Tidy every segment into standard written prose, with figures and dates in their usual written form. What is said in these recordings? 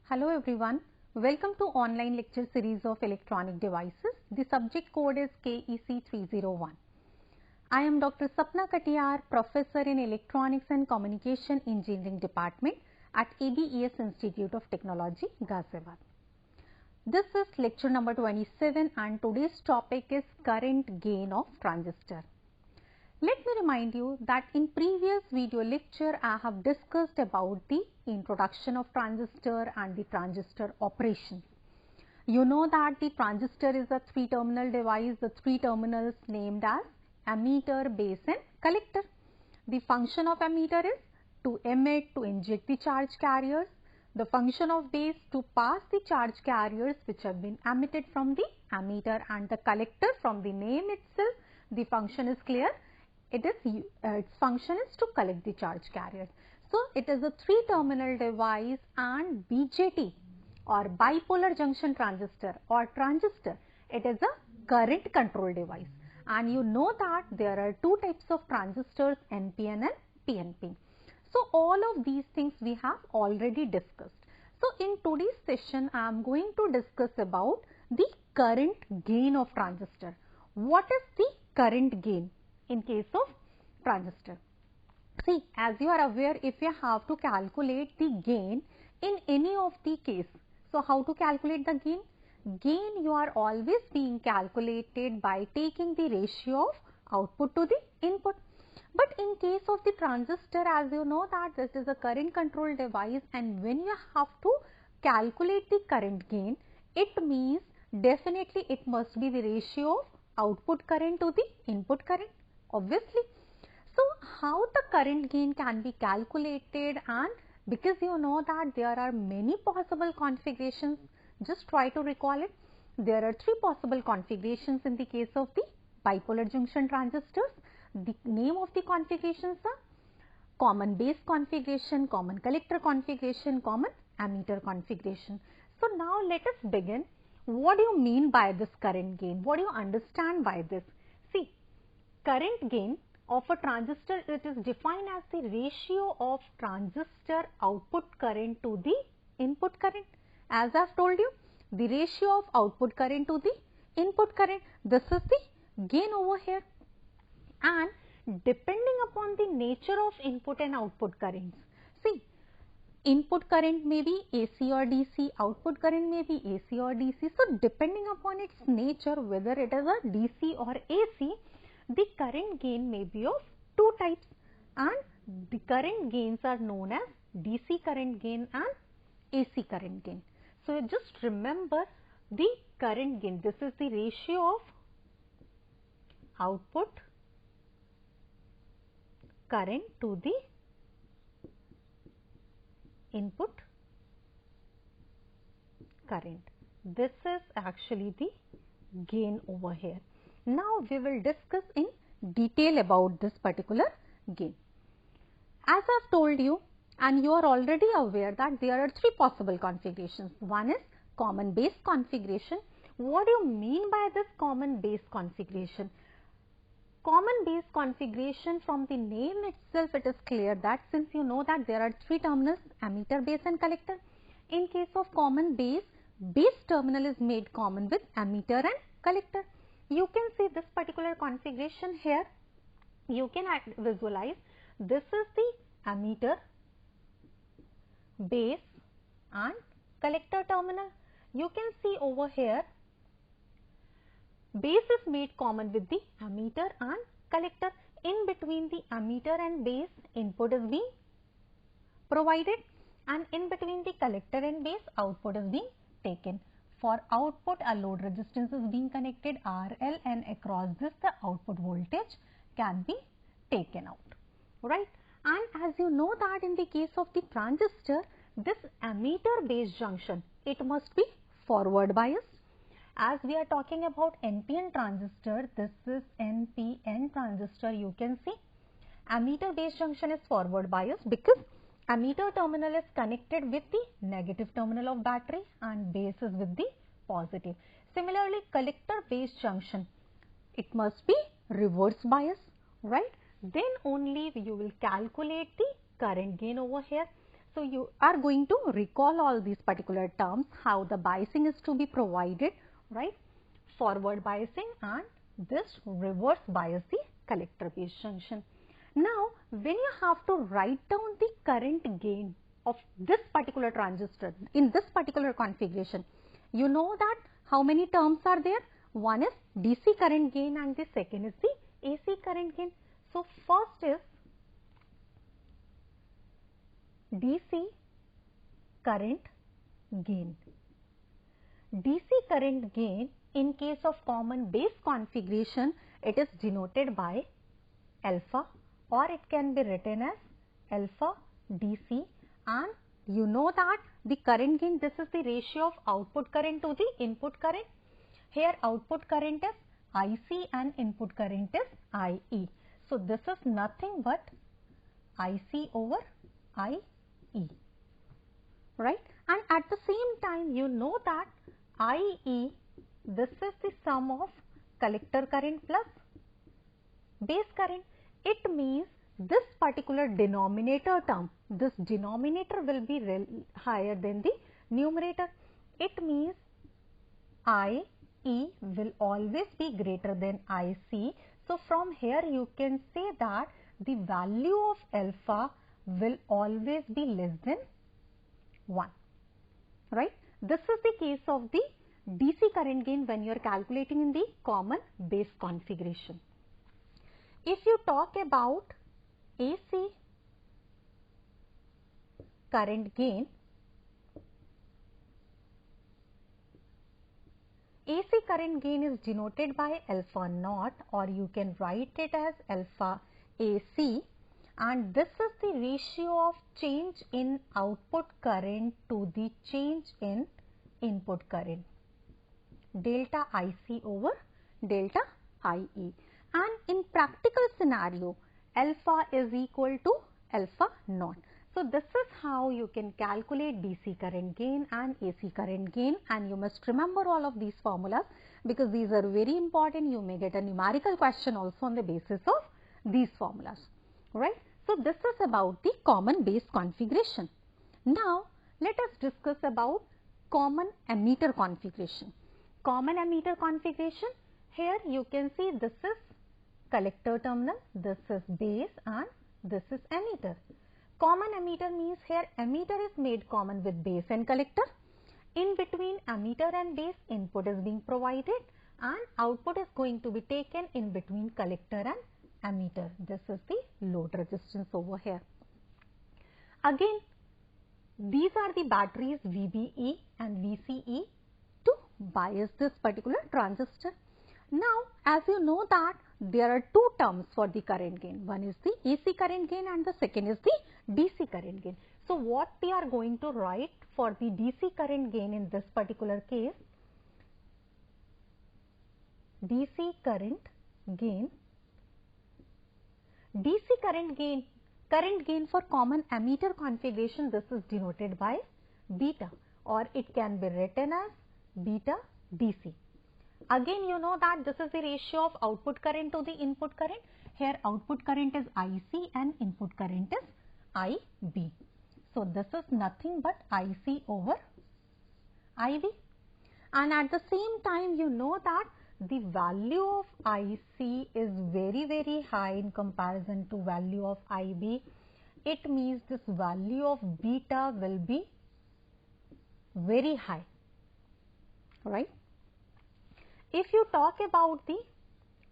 Hello everyone, welcome to online lecture series of electronic devices. The subject code is KEC 301. I am Dr. Sapna Katiyar, Professor in Electronics and Communication Engineering Department at ABES Institute of Technology, Ghaziabad. This is lecture number 27 and today's topic is current gain of transistor. Let me remind you that in previous video lecture I have discussed about the introduction of transistor and the transistor operation. You know that the transistor is a three-terminal device, the three terminals named as ammeter, base and collector. The function of ammeter is to emit, to inject the charge carriers. The function of base to pass the charge carriers which have been emitted from the ammeter, and the collector, from the name itself the function is clear. Its function is to collect the charge carriers. So, it is a three-terminal device, and BJT or bipolar junction transistor or transistor, it is a current control device. And you know that there are two types of transistors, NPN and PNP. So, all of these things we have already discussed. So, in today's session I am going to discuss about the current gain of transistor. What is the current gain in case of transistor? See, as you are aware, if you have to calculate the gain in any of the case, so how to calculate the gain? Gain you are always being calculated by taking the ratio of output to the input. But in case of the transistor, as you know that this is a current control device, and when you have to calculate the current gain, it means definitely it must be the ratio of output current to the input current, obviously. So, how the current gain can be calculated, and because you know that there are many possible configurations, just try to recall it. There are three possible configurations in the case of the bipolar junction transistors. The name of the configurations are common base configuration, common collector configuration, common ammeter configuration. So, now let us begin. What do you mean by this current gain? What do you understand by this? See, current gain of a transistor, it is defined as the ratio of transistor output current to the input current. As I have told you, the ratio of output current to the input current, this is the gain over here. And depending upon the nature of input and output currents, see, input current may be AC or DC, output current may be AC or DC. So, depending upon its nature, whether it is a DC or AC, the current gain may be of two types, and the current gains are known as DC current gain and AC current gain. So, just remember the current gain, this is the ratio of output current to the input current. This is actually the gain over here. Now, we will discuss in detail about this particular gain. As I have told you, and you are already aware that there are three possible configurations. One is common base configuration. What do you mean by this common base configuration? Common base configuration, from the name itself it is clear that since you know that there are three terminals, ammeter, base and collector. In case of common base, base terminal is made common with ammeter and collector. You can see this particular configuration here. You can visualize this is the ammeter, base and collector terminal. You can see over here base is made common with the ammeter and collector. In between the ammeter and base, input is being provided, and in between the collector and base, output is being taken. For output, a load resistance is being connected RL, and across this the output voltage can be taken out, right? And as you know that in the case of the transistor, this ammeter base junction, it must be forward bias. As we are talking about NPN transistor, this is NPN transistor, you can see ammeter base junction is forward bias because ammeter terminal is connected with the negative terminal of battery and base is with the positive. Similarly, collector base junction, it must be reverse bias, right? Then only you will calculate the current gain over here. So you are going to recall all these particular terms, how the biasing is to be provided, right? Forward biasing and this reverse bias the collector base junction. Now, when you have to write down the current gain of this particular transistor in this particular configuration, you know that how many terms are there? One is DC current gain and the second is the AC current gain. So, first is DC current gain. DC current gain in case of common base configuration, it is denoted by alpha, or it can be written as alpha DC, and you know that the current gain, this is the ratio of output current to the input current. Here output current is IC and input current is IE. So, this is nothing but IC over IE, right? And at the same time, you know that IE, this is the sum of collector current plus base current. It means this particular denominator term, this denominator will be higher than the numerator. It means IE will always be greater than IC. So, from here you can say that the value of alpha will always be less than 1, right? This is the case of the DC current gain when you are calculating in the common base configuration. If you talk about AC current gain, AC current gain is denoted by alpha naught, or you can write it as alpha AC, and this is the ratio of change in output current to the change in input current, delta IC over delta IE. And in practical scenario, alpha is equal to alpha naught. So, this is how you can calculate DC current gain and AC current gain, and you must remember all of these formulas because these are very important. You may get a numerical question also on the basis of these formulas, right? So, this is about the common base configuration. Now, let us discuss about common emitter configuration. Common emitter configuration, here you can see this is collector terminal, this is base and this is emitter. Common emitter means here emitter is made common with base and collector. In between emitter and base, input is being provided and output is going to be taken in between collector and emitter. This is the load resistance over here. Again, these are the batteries VBE and VCE to bias this particular transistor. Now, as you know that there are two terms for the current gain. One is the AC current gain and the second is the DC current gain. So, what we are going to write for the DC current gain in this particular case, DC current gain current gain for common emitter configuration, this is denoted by beta, or it can be written as beta DC. Again, you know that this is the ratio of output current to the input current. Here output current is IC and input current is IB. So, this is nothing but IC over IB, and at the same time you know that the value of IC is very high in comparison to value of IB. It means this value of beta will be very high, right? If you talk about the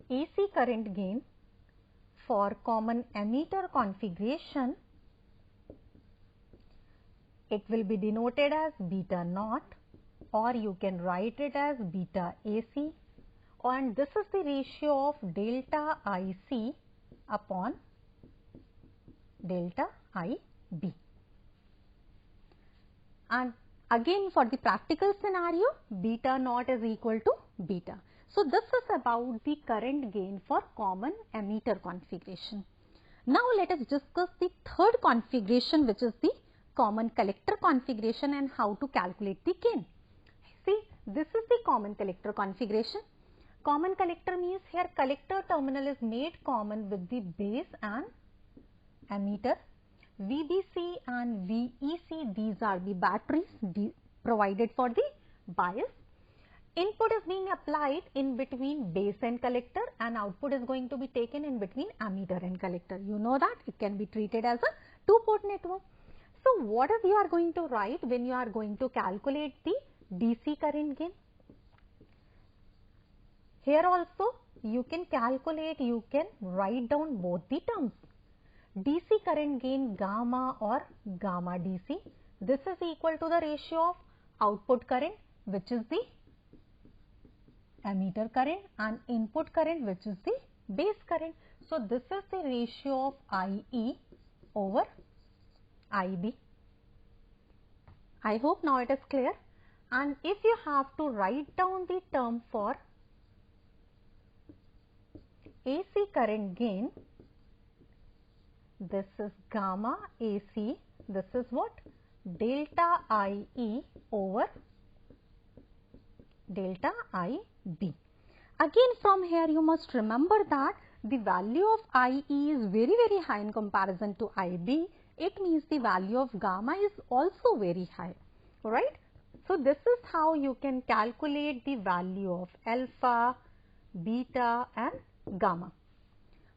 AC current gain for common emitter configuration, it will be denoted as beta naught, or you can write it as beta AC, and this is the ratio of delta IC upon delta IB. And again, for the practical scenario, beta naught is equal to beta. So, this is about the current gain for common emitter configuration. Now, let us discuss the third configuration, which is the common collector configuration, and how to calculate the gain. See, this is the common collector configuration. Common collector means here collector terminal is made common with the base and emitter. VBC and VEC, these are the batteries provided for the bias. Input is being applied in between base and collector, and output is going to be taken in between ammeter and collector. You know that it can be treated as a two-port network. So what is you are going to write when you are going to calculate the DC current gain? Here also you can calculate, you can write down both the terms. DC current gain gamma or gamma DC. This is equal to the ratio of output current, which is the ammeter current, and input current, which is the base current. So this is the ratio of IE over IB. I hope now it is clear. And if you have to write down the term for AC current gain, this is gamma AC, this is what? Delta IE over delta IB. Again, from here you must remember that the value of IE is very high in comparison to IB. It means the value of gamma is also very high, right? So this is how you can calculate the value of alpha, beta and gamma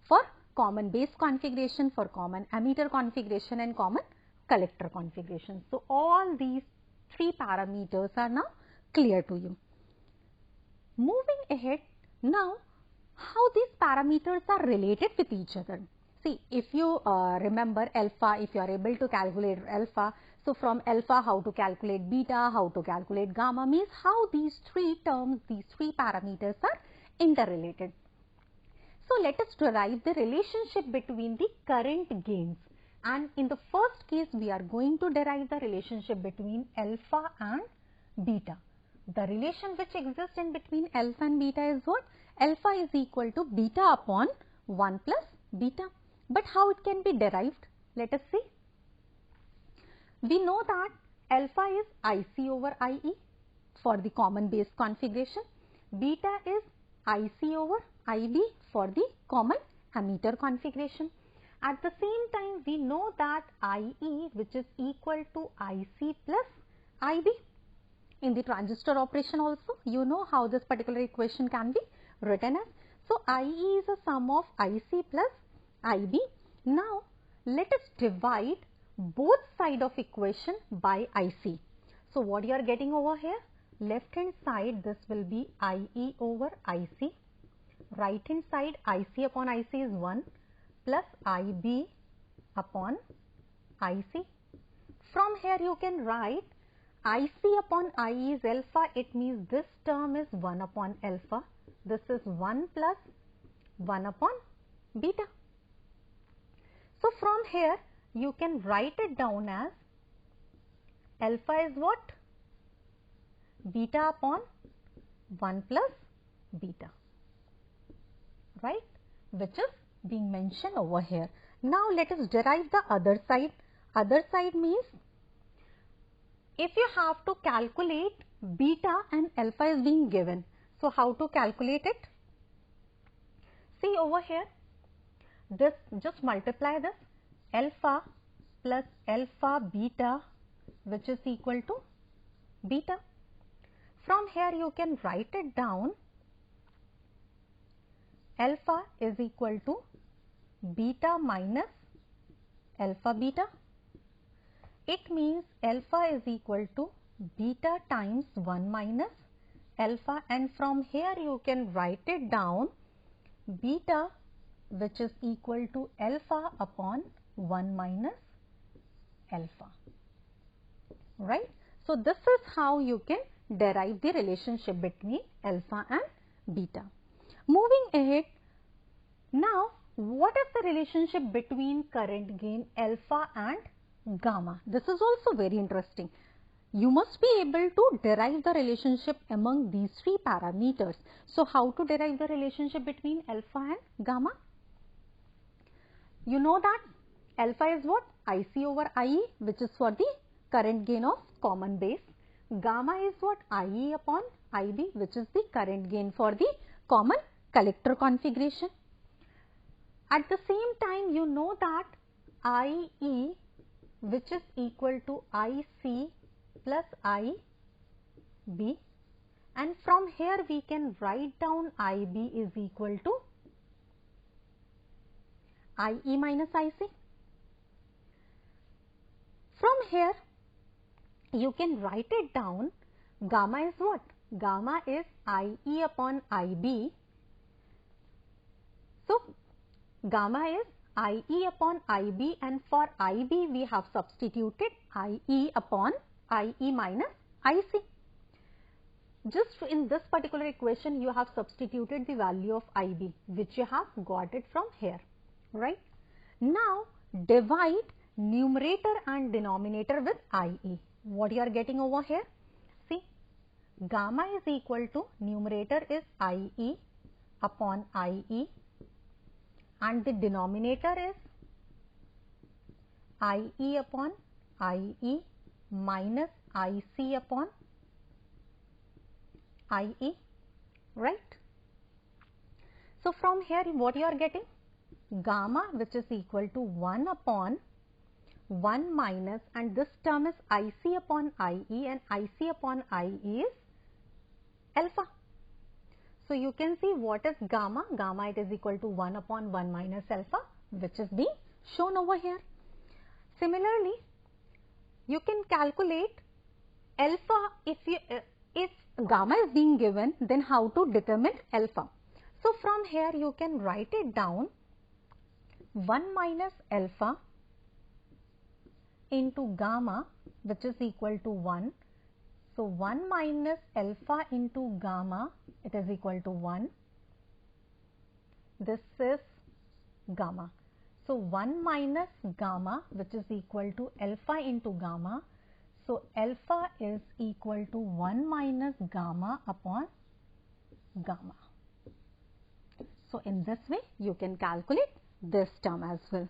for common base configuration, for common ammeter configuration and common collector configuration. So all these three parameters are now clear to you. Moving ahead, now how these parameters are related with each other. See, if you remember alpha, if you are able to calculate alpha, so from alpha how to calculate beta, how to calculate gamma, means how these three terms, these three parameters are interrelated. So let us derive the relationship between the current gains, and in the first case we are going to derive the relationship between alpha and beta. The relation which exists in between alpha and beta is what? Alpha is equal to beta upon 1 plus beta. But how it can be derived? Let us see. We know that alpha is IC over IE for the common base configuration. Beta is IC over IB for the common ammeter configuration. At the same time, we know that IE, which is equal to IC plus IB. In the transistor operation also, you know how this particular equation can be written as. So IE is a sum of IC plus IB. Now let us divide both side of equation by IC. So what you are getting over here? Left hand side, this will be IE over IC. Right hand side, IC upon IC is 1 plus IB upon IC. From here you can write IC upon IE is alpha. It means this term is 1 upon alpha. This is 1 plus 1 upon beta. So from here you can write it down as alpha is what? Beta upon 1 plus beta, right? Which is being mentioned over here. Now let us derive the other side. Other side means if you have to calculate beta and alpha is being given. So how to calculate it? See over here, this just multiply this alpha plus alpha beta, which is equal to beta. From here you can write it down. Alpha is equal to beta minus alpha beta. It means alpha is equal to beta times 1 minus alpha, and from here you can write it down beta, which is equal to alpha upon 1 minus alpha, right? So this is how you can derive the relationship between alpha and beta. Moving ahead, now what is the relationship between current gain alpha and gamma? This is also very interesting. You must be able to derive the relationship among these three parameters. So how to derive the relationship between alpha and gamma? You know that alpha is what? IC over IE, which is for the current gain of common base. Gamma is what? IE upon IB, which is the current gain for the common collector configuration. At the same time, you know that IE which is equal to IC plus IB, and from here we can write down IB is equal to IE minus IC. From here you can write it down. Gamma is what? Gamma is IE upon IB. So gamma is IE upon IB, and for IB we have substituted IE upon IE minus IC. Just in this particular equation you have substituted the value of IB, which you have got it from here, right? Now divide numerator and denominator with IE. What you are getting over here? See, gamma is equal to, numerator is IE upon IE, and the denominator is IE upon IE minus IC upon IE, right? So from here what you are getting? Gamma, which is equal to 1 upon 1 minus, and this term is IC upon IE, and IC upon IE is alpha. So you can see what is gamma. Gamma, it is equal to 1 upon 1 minus alpha, which is being shown over here. Similarly, you can calculate alpha. If gamma is being given, then how to determine alpha? So from here you can write it down, 1 minus alpha into gamma, which is equal to 1. So 1 minus alpha into gamma, it is equal to 1. This is gamma. So 1 minus gamma, which is equal to alpha into gamma. So alpha is equal to 1 minus gamma upon gamma. So in this way you can calculate this term as well.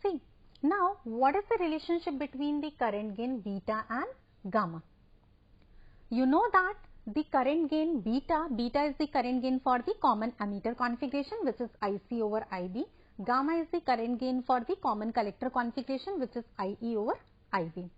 See, now what is the relationship between the current gain beta and gamma? You know that the current gain beta is the current gain for the common ammeter configuration, which is IC over IB. Gamma is the current gain for the common collector configuration, which is IE over IB.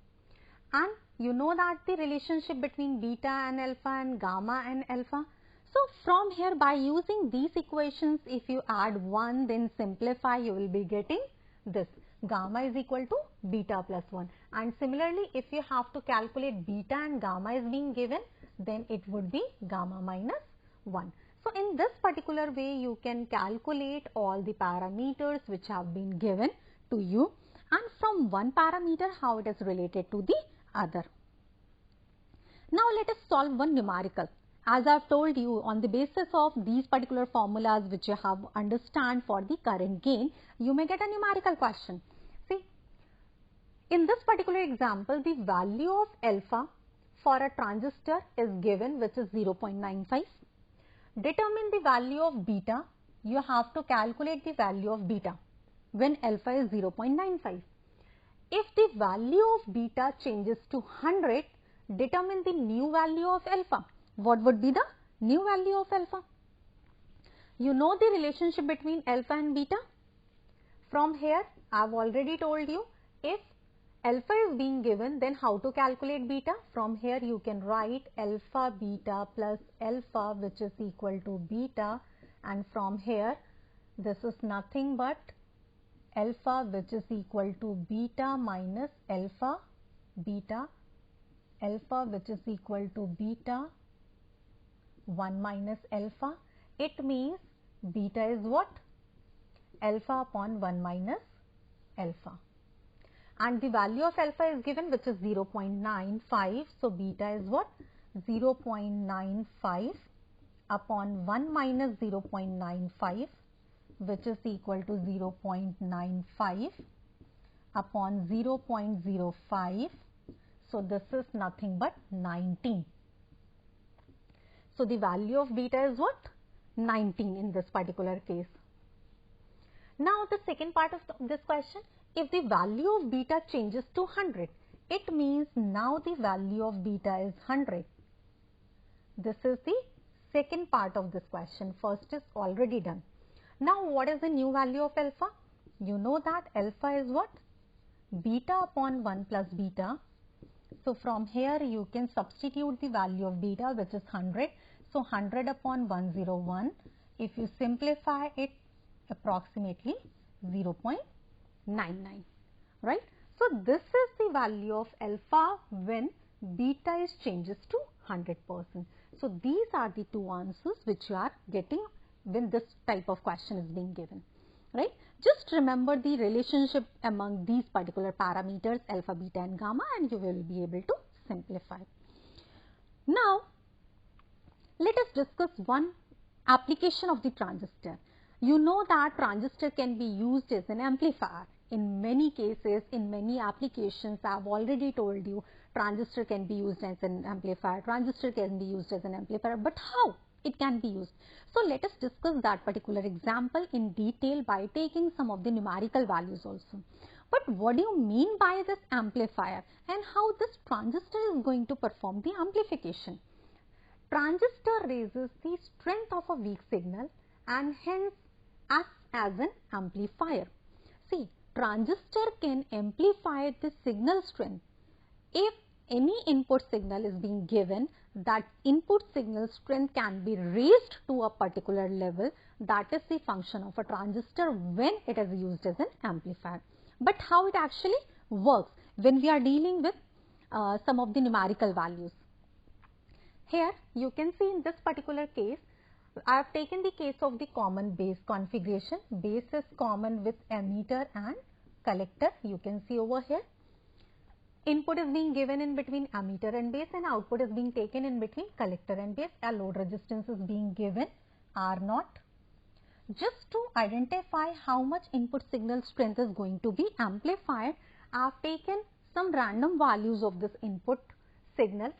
And you know that the relationship between beta and alpha and gamma and alpha. So from here, by using these equations, if you add 1 then simplify, you will be getting this. Gamma is equal to beta plus 1. And similarly, if you have to calculate beta and gamma is being given, then it would be gamma minus 1. So in this particular way, you can calculate all the parameters which have been given to you, and from one parameter how it is related to the other. Now let us solve one numerical. As I have told you, on the basis of these particular formulas which you have understand for the current gain, you may get a numerical question. See, in this particular example, the value of alpha for a transistor is given, which is 0.95. Determine the value of beta. You have to calculate the value of beta when alpha is 0.95. If the value of beta changes to 100, determine the new value of alpha. What would be the new value of alpha? You know the relationship between alpha and beta. From here, I have already told you, if alpha is being given, then how to calculate beta? From here you can write alpha beta plus alpha, which is equal to beta, and from here this is nothing but alpha, which is equal to beta minus alpha beta, alpha which is equal to beta 1 minus alpha. It means beta is what? Alpha upon 1 minus alpha. And the value of alpha is given, which is 0.95. So beta is what? 0.95 upon 1 minus 0.95, which is equal to 0.95 upon 0.05. So this is nothing but 19. So the value of beta is what? 19 in this particular case. Now the second part of this question, if the value of beta changes to 100, it means now the value of beta is 100. This is the second part of this question. First is already done. Now what is the new value of alpha? You know that alpha is what? Beta upon 1 plus beta. So from here you can substitute the value of beta, which is 100. So 100 upon 101. If you simplify it, approximately 0.99, right? So this is the value of alpha when beta is changes to 100%. So these are the two answers which you are getting when this type of question is being given, right? Just remember the relationship among these particular parameters alpha, beta and gamma, and you will be able to simplify. Now let us discuss one application of the transistor. You know that transistor can be used as an amplifier. In many cases, in many applications, I have already told you transistor can be used as an amplifier, transistor can be used as an amplifier, but how it can be used? So let us discuss that particular example in detail by taking some of the numerical values also. But what do you mean by this amplifier and how this transistor is going to perform the amplification? Transistor raises the strength of a weak signal and hence acts as an amplifier. See, transistor can amplify the signal strength. If any input signal is being given, that input signal strength can be raised to a particular level. That is the function of a transistor when it is used as an amplifier. But how it actually works when we are dealing with some of the numerical values? Here you can see in this particular case, I have taken the case of the common base configuration. Base is common with emitter and collector. You can see over here. Input is being given in between emitter and base, and output is being taken in between collector and base. A load resistance is being given R0. Just to identify how much input signal strength is going to be amplified, I have taken some random values of this input signal,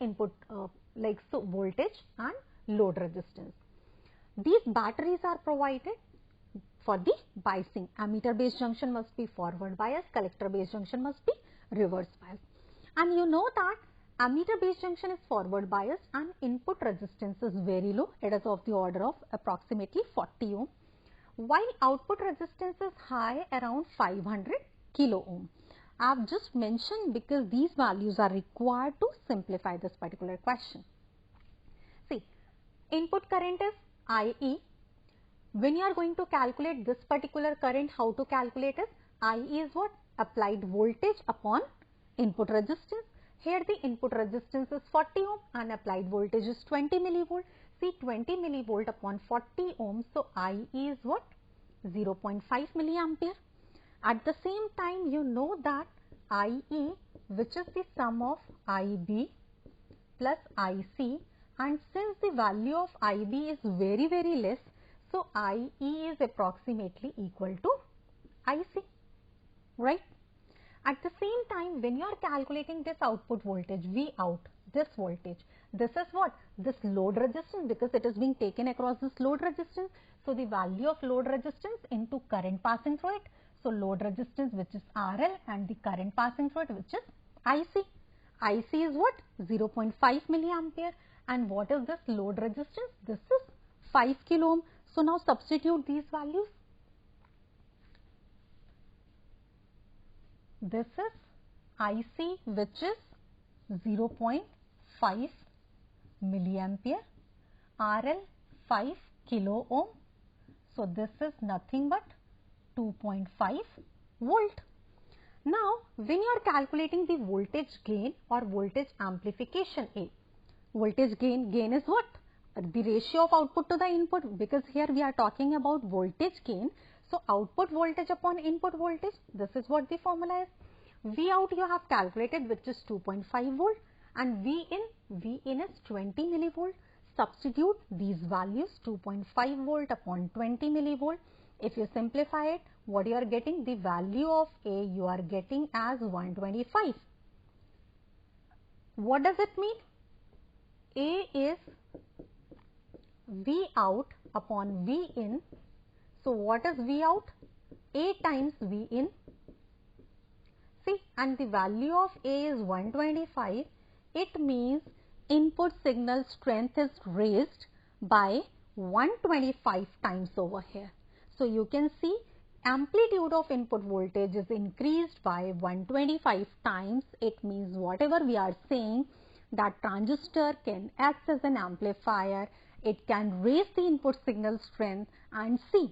like so voltage and load resistance. These batteries are provided for the biasing. Emitter base junction must be forward bias, collector base junction must be reverse bias. And you know that emitter base junction is forward bias and input resistance is very low. It is of the order of approximately 40 ohm, while output resistance is high, around 500 kilo ohm. I have just mentioned because these values are required to simplify this particular question. See, input current is IE. When you are going to calculate this particular current, how to calculate is IE is what? Applied voltage upon input resistance. Here the input resistance is 40 ohm and applied voltage is 20 millivolt. See, 20 millivolt upon 40 ohms, so IE is what? 0.5 milliampere. At the same time, you know that IE, which is the sum of IB plus IC, and since the value of IB is very less, so IE is approximately equal to IC, right? At the same time, when you are calculating this output voltage, V out, this voltage, this is what? This load resistance, because it is being taken across this load resistance. So the value of load resistance into current passing through it. So load resistance, which is RL, and the current passing through it, which is IC. IC is what? 0.5 milliampere. And what is this load resistance? This is 5 kilo ohm. So now substitute these values. This is IC, which is 0.5 milliampere, RL 5 kilo ohm. So this is nothing but 2.5 volt. Now, when you are calculating the voltage gain or voltage amplification A, voltage gain is what? The ratio of output to the input, because here we are talking about voltage gain. So output voltage upon input voltage, this is what the formula is. V out you have calculated, which is 2.5 volt, and V in is 20 millivolt. Substitute these values, 2.5 volt upon 20 millivolt. If you simplify it, what you are getting? The value of A you are getting as 125. What does it mean? A is V out upon V in. So what is V out? A times V in. See, and the value of A is 125. It means input signal strength is raised by 125 times over here. So you can see amplitude of input voltage is increased by 125 times, it means whatever we are saying, that transistor can act as an amplifier, it can raise the input signal strength, and see,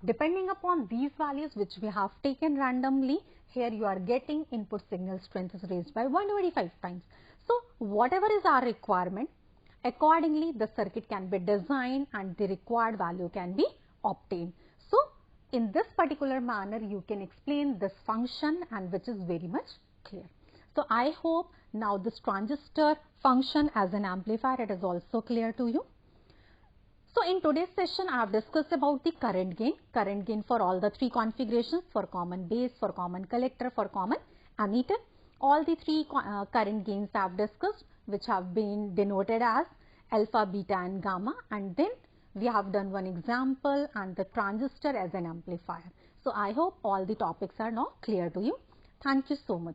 depending upon these values which we have taken randomly, here you are getting input signal strength is raised by 125 times. So whatever is our requirement, accordingly the circuit can be designed and the required value can be obtained. So in this particular manner you can explain this function, and which is very much clear. So I hope now this transistor function as an amplifier, it is also clear to you. So in today's session I have discussed about the current gain for all the three configurations, for common base, for common collector, for common emitter. All the three current gains I have discussed, which have been denoted as alpha, beta and gamma, and then we have done one example and the transistor as an amplifier. So I hope all the topics are now clear to you. Thank you so much.